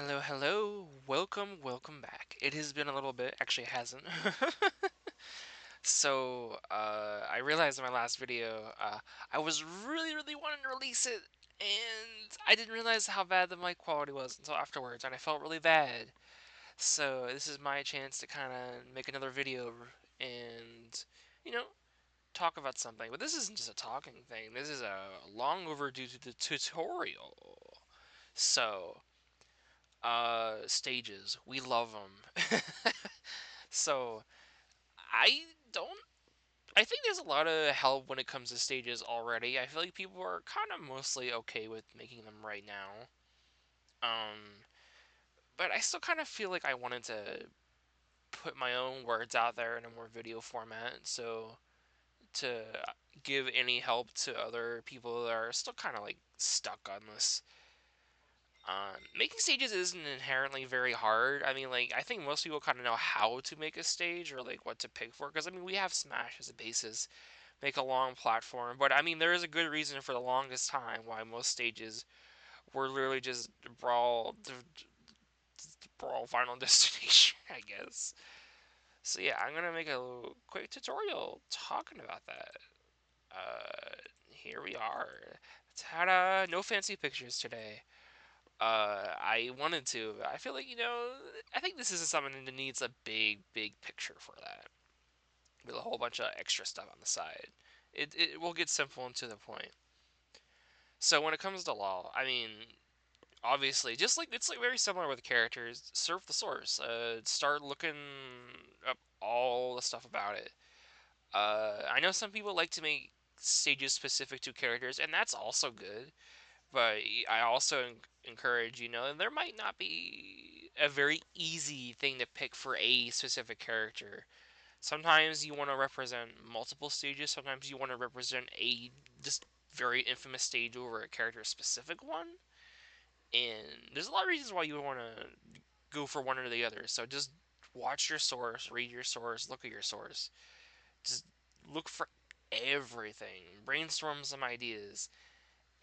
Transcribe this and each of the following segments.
Hello, hello. Welcome back. It has been a little bit. Actually, it hasn't. I realized in my last video, I was really wanting to release it, and I didn't realize how bad the mic quality was until afterwards, and I felt really bad. So, this is my chance to kind of make another video and, you know, talk about something. But this isn't just a talking thing, this is a long overdue tutorial. So, stages. We love them. So I don't. I think there's a lot of help when it comes to stages already. I feel like people are kind of mostly okay with making them right now. Um, but I still kind of feel like I wanted to put my own words out there in a more video format. So to give any help to other people that are still kind of like stuck on this. Making stages isn't inherently very hard. I mean, like, I think most people kind of know how to make a stage or, like, what to pick for. Because, I mean, we have Smash as a basis, make a long platform. But, I mean, there is a good reason for the longest time why most stages were literally just Brawl Final Destination, I guess. So, yeah, I'm going to make a little quick tutorial talking about that. Here we are. Ta-da! No fancy pictures today. I wanted to. I feel like, I think this is something that needs a big picture for that, with a whole bunch of extra stuff on the side. It will get simple and to the point. So when it comes to law, I mean, obviously, just like it's like very similar with characters. Surf the source. Start looking up all the stuff about it. I know some people like to make stages specific to characters, and that's also good. But I also encourage, there might not be a very easy thing to pick for a specific character. Sometimes you want to represent multiple stages, sometimes you want to represent a just very infamous stage over a character specific one. And there's a lot of reasons why you would want to go for one or the other. So just watch your source, read your source, look at your source. Just look for everything, brainstorm some ideas,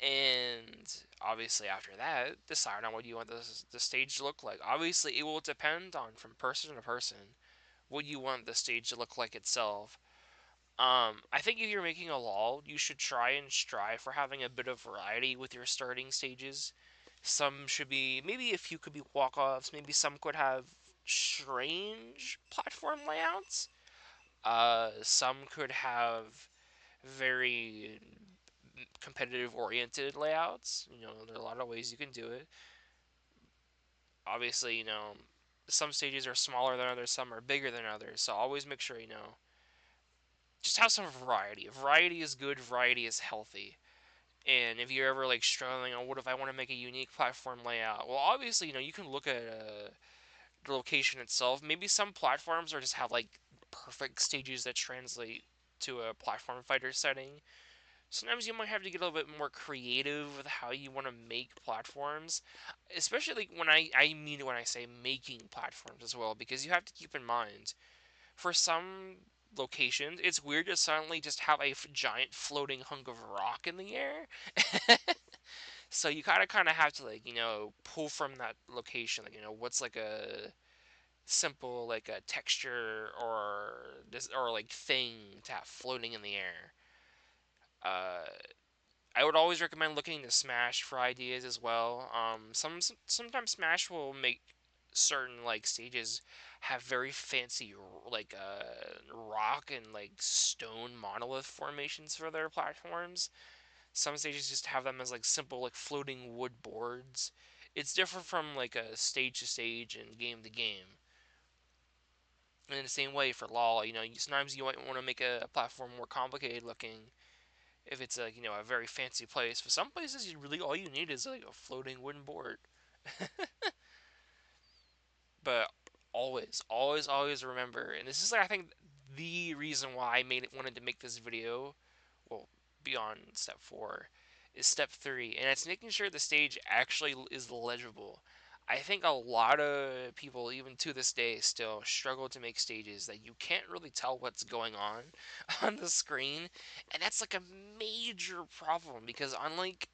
and obviously after that decide on what you want the stage to look like. Obviously it will depend on from person to person what you want the stage to look like itself. I think if you're making a LOL, you should try and strive for having a bit of variety with your starting stages. Some should be, maybe a few could be walk-offs, maybe some could have strange platform layouts. Some could have very competitive oriented layouts. There are a lot of ways you can do it. Obviously, some stages are smaller than others, some are bigger than others. So always make sure, just have some variety. Variety is good, variety is healthy. And if you're ever like struggling on what if I want to make a unique platform layout, well, obviously, you can look at the location itself. Maybe some platforms are just have like perfect stages that translate to a platform fighter setting. Sometimes you might have to get a little bit more creative with how you want to make platforms, especially like I mean when I say making platforms as well, because you have to keep in mind for some locations it's weird to suddenly just have a giant floating hunk of rock in the air. So you kind of have to like pull from that location, like what's like a simple like a texture or this or like thing to have floating in the air. uh I would always recommend looking to Smash for ideas as well. Sometimes Smash will make certain like stages have very fancy like rock and like stone monolith formations for their platforms. Some stages just have them as like simple like floating wood boards. It's different from like a stage to stage and game to game. And in the same way for LoL, sometimes you might want to make a platform more complicated looking if it's like a very fancy place. For some places, you really all you need is like a floating wooden board. But always remember, and this is like I think the reason why I wanted to make this video. Well, beyond step 4, is step 3, and it's making sure the stage actually is legible. I think a lot of people, even to this day, still struggle to make stages that you can't really tell what's going on on the screen, and that's like a major problem because unlike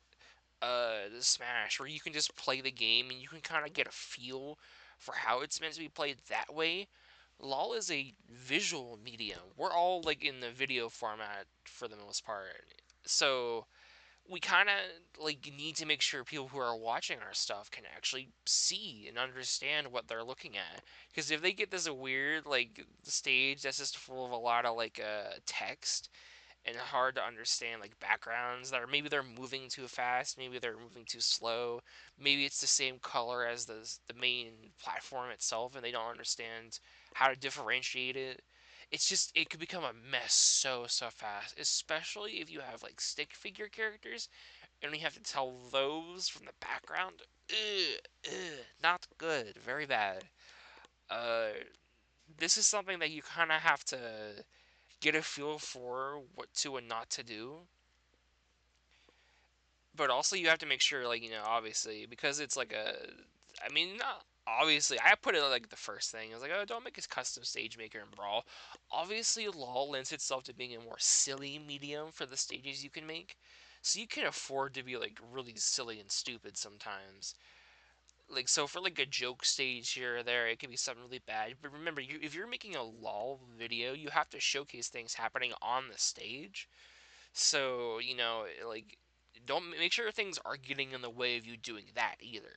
the Smash, where you can just play the game and you can kind of get a feel for how it's meant to be played that way. LOL is a visual medium. We're all like in the video format for the most part. So we kind of like need to make sure people who are watching our stuff can actually see and understand what they're looking at. Because if they get this weird like stage that's just full of a lot of like text and hard to understand like backgrounds that are maybe they're moving too fast, maybe they're moving too slow, maybe it's the same color as the main platform itself and they don't understand how to differentiate it. It's just it could become a mess so fast, especially if you have like stick figure characters and we have to tell those from the background. Not good, very bad. Uh, this is something that you kind of have to get a feel for what to and not to do. But also, you have to make sure, like, obviously, because it's like a. I mean, not obviously. I put it like the first thing. I was like, oh, don't make a custom stage maker in Brawl. Obviously, LoL lends itself to being a more silly medium for the stages you can make. So you can afford to be like really silly and stupid sometimes. Like so for like a joke stage here or there, it can be something really bad. But remember, if you're making a LoL video, you have to showcase things happening on the stage. So, like, don't make sure things are getting in the way of you doing that either.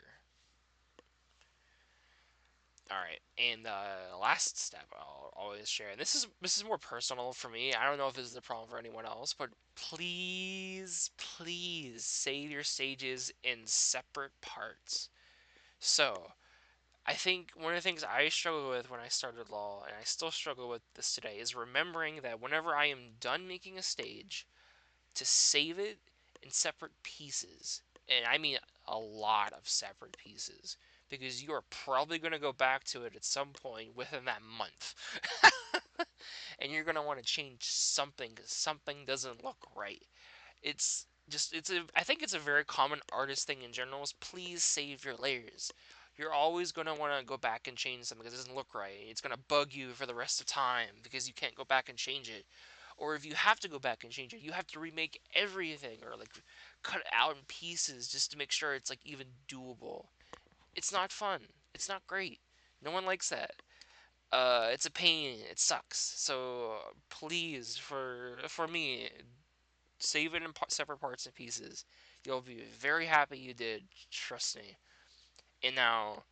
All right, and the last step I'll always share, and this is more personal for me. I don't know if this is a problem for anyone else, but please save your stages in separate parts. So, I think one of the things I struggled with when I started LoL, and I still struggle with this today, is remembering that whenever I am done making a stage, to save it in separate pieces. And I mean a lot of separate pieces. Because you are probably going to go back to it at some point within that month. And you're going to want to change something because something doesn't look right. I think it's a very common artist thing in general is please save your layers. You're always going to want to go back and change something because it doesn't look right. It's going to bug you for the rest of time because you can't go back and change it. Or if you have to go back and change it, you have to remake everything or like cut it out in pieces just to make sure it's like even doable. It's not fun. It's not great. No one likes that. It's a pain. It sucks. So please, for me, save it in separate parts and pieces. You'll be very happy you did. Trust me. And now,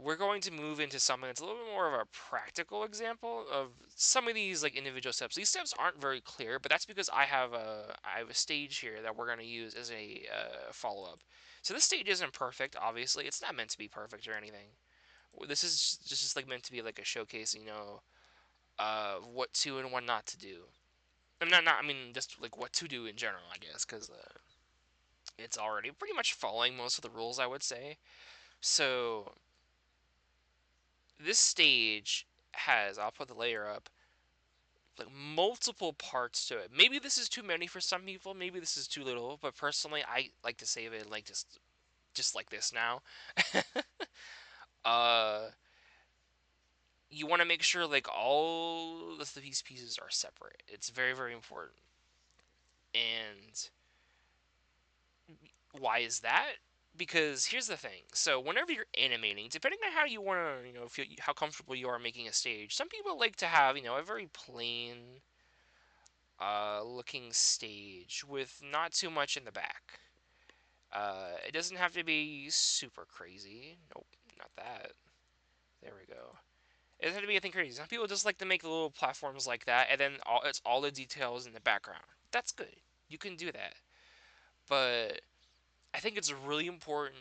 we're going to move into something that's a little bit more of a practical example of some of these like individual steps. These steps aren't very clear, but that's because I have a stage here that we're going to use as a follow up. So this stage isn't perfect. Obviously, it's not meant to be perfect or anything. This is just like meant to be like a showcase, what to and what not to do. I mean, just like what to do in general, I guess, because it's already pretty much following most of the rules, I would say. So this stage has, I'll put the layer up, like multiple parts to it. Maybe this is too many for some people. Maybe this is too little. But personally, I like to save it like just like this now. uh, you want to make sure like all of these pieces are separate. It's very important. And why is that? Because here's the thing. So whenever you're animating, depending on how you want to, feel how comfortable you are making a stage, some people like to have, a very plain looking stage with not too much in the back. It doesn't have to be super crazy. Nope, not that. There we go. It doesn't have to be anything crazy. Some people just like to make little platforms like that, and then it's all the details in the background. That's good. You can do that. But I think it's really important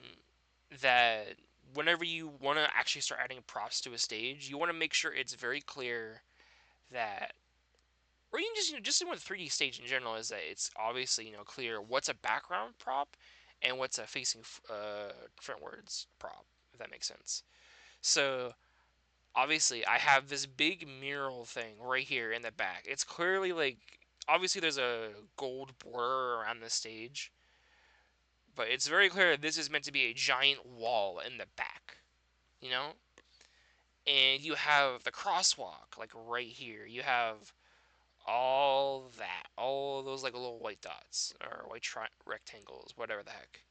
that whenever you want to actually start adding props to a stage, you want to make sure it's very clear that, or even just with 3D stage in general, is that it's obviously clear what's a background prop and what's a facing frontwards prop, if that makes sense. So obviously, I have this big mural thing right here in the back. It's clearly like obviously there's a gold border around the stage, but it's very clear this is meant to be a giant wall in the back, you know? And you have the crosswalk, like right here. You have all that, all those like little white dots or rectangles, whatever the heck,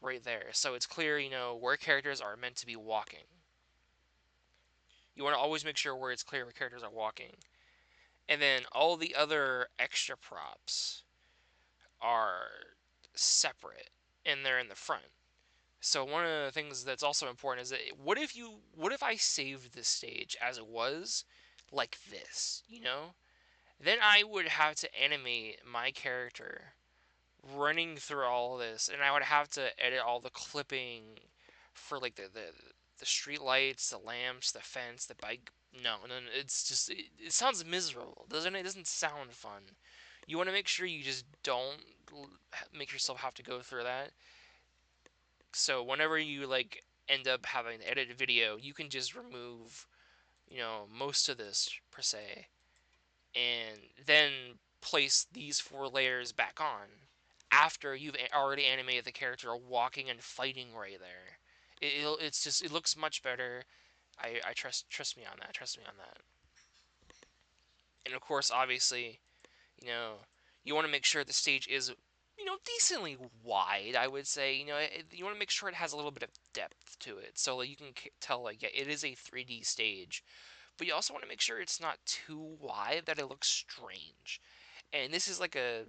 right there. So it's clear, where characters are meant to be walking. You want to always make sure where it's clear where characters are walking. And then all the other extra props are separate and they're in the front. So one of the things that's also important is that what if I saved this stage as it was like this, Then I would have to animate my character running through all this, and I would have to edit all the clipping for like the street lights, the lamps, the fence, the bike. No, no, no, it's just it sounds miserable, doesn't it? It doesn't sound fun. You want to make sure you just don't make yourself have to go through that. So whenever you like end up having to edit a video, you can just remove, most of this per se, and then place these four layers back on after you've already animated the character walking and fighting right there. It looks much better. I trust me on that. Trust me on that. And of course, obviously, you know, you want to make sure the stage is, decently wide. I would say, you want to make sure it has a little bit of depth to it, so like, you can tell like, yeah, it is a 3D stage. But you also want to make sure it's not too wide that it looks strange. And this is like a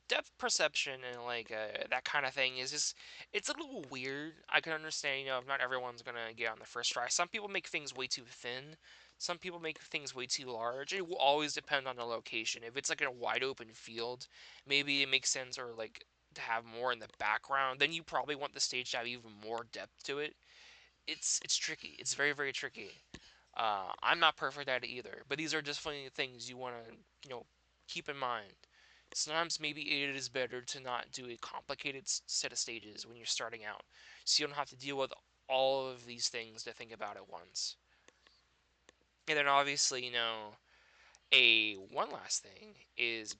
depth perception and like that kind of thing is just, it's a little weird. I can understand, not everyone's gonna get on the first try. Some people make things way too thin. Some people make things way too large. It will always depend on the location. If it's like in a wide open field, maybe it makes sense, or like to have more in the background. Then you probably want the stage to have even more depth to it. It's tricky. It's very, very tricky. I'm not perfect at it either, but these are definitely things you want to, keep in mind. Sometimes maybe it is better to not do a complicated set of stages when you're starting out, so you don't have to deal with all of these things to think about at once. And then obviously, a one last thing is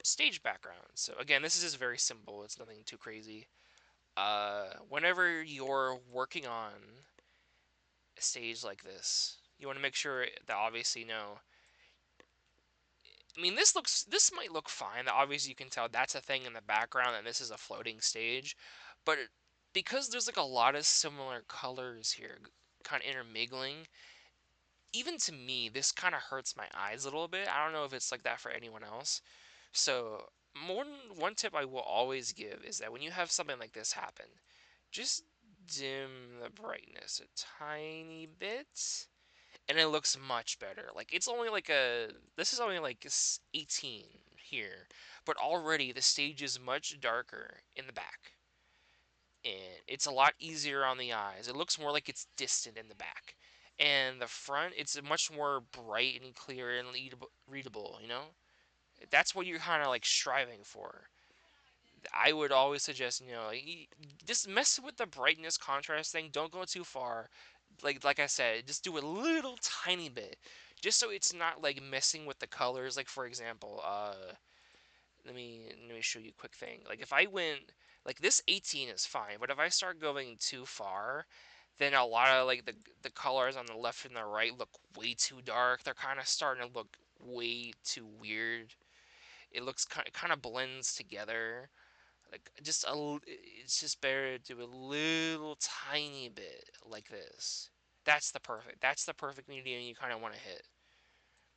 stage background. So again, this is just very simple. It's nothing too crazy. Whenever you're working on a stage like this, you want to make sure that obviously, I mean, this might look fine. Obviously, you can tell that's a thing in the background, and this is a floating stage. But because there's like a lot of similar colors here, kind of intermingling, even to me, this kind of hurts my eyes a little bit. I don't know if it's like that for anyone else. So, one tip I will always give is that when you have something like this happen, just dim the brightness a tiny bit, and it looks much better. Like, it's only like this is only like 18 here, but already the stage is much darker in the back, and it's a lot easier on the eyes. It looks more like it's distant in the back, and the front, it's much more bright and clear and readable. That's what you're kind of like striving for. I would always suggest, just mess with the brightness contrast thing. Don't go too far. Like I said, just do a little tiny bit, just so it's not like messing with the colors. Like for example, let me show you a quick thing. Like if I went like this 18 is fine, but if I start going too far, then a lot of like the colors on the left and the right look way too dark. They're kind of starting to look way too weird. It looks kind of blends together. Like it's just better to do a little tiny bit like this. That's the perfect medium you kind of want to hit.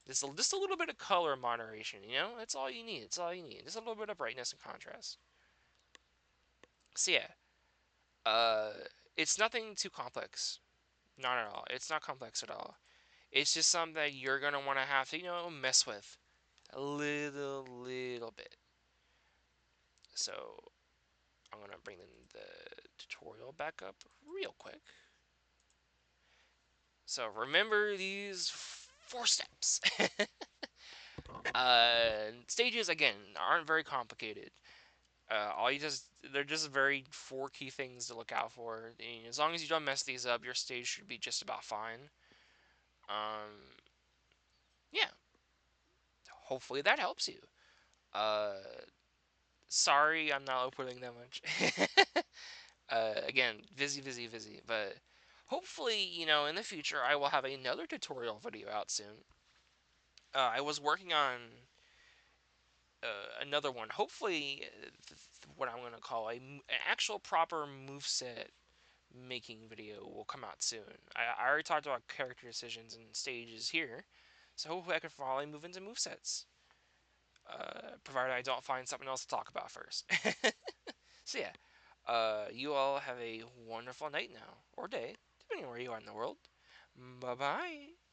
Just a little bit of color moderation, That's all you need. It's all you need. Just a little bit of brightness and contrast. So yeah, uh, it's nothing too complex. Not at all. It's not complex at all. It's just something that you're gonna want to have to, mess with a little bit. So I'm gonna bring the tutorial back up real quick. So remember these four steps. Stages again aren't very complicated. All you just they're just very four key things to look out for. And as long as you don't mess these up, your stage should be just about fine. Yeah, hopefully that helps you. Uh, Sorry, I'm not outputting that much. Again, busy, but hopefully, in the future, I will have another tutorial video out soon. I was working on another one. Hopefully, what I'm gonna call an actual proper moveset making video will come out soon. I already talked about character decisions and stages here, so hopefully I can finally move into movesets. Provided I don't find something else to talk about first. So yeah, you all have a wonderful night now or day, depending on where you are in the world. Bye bye.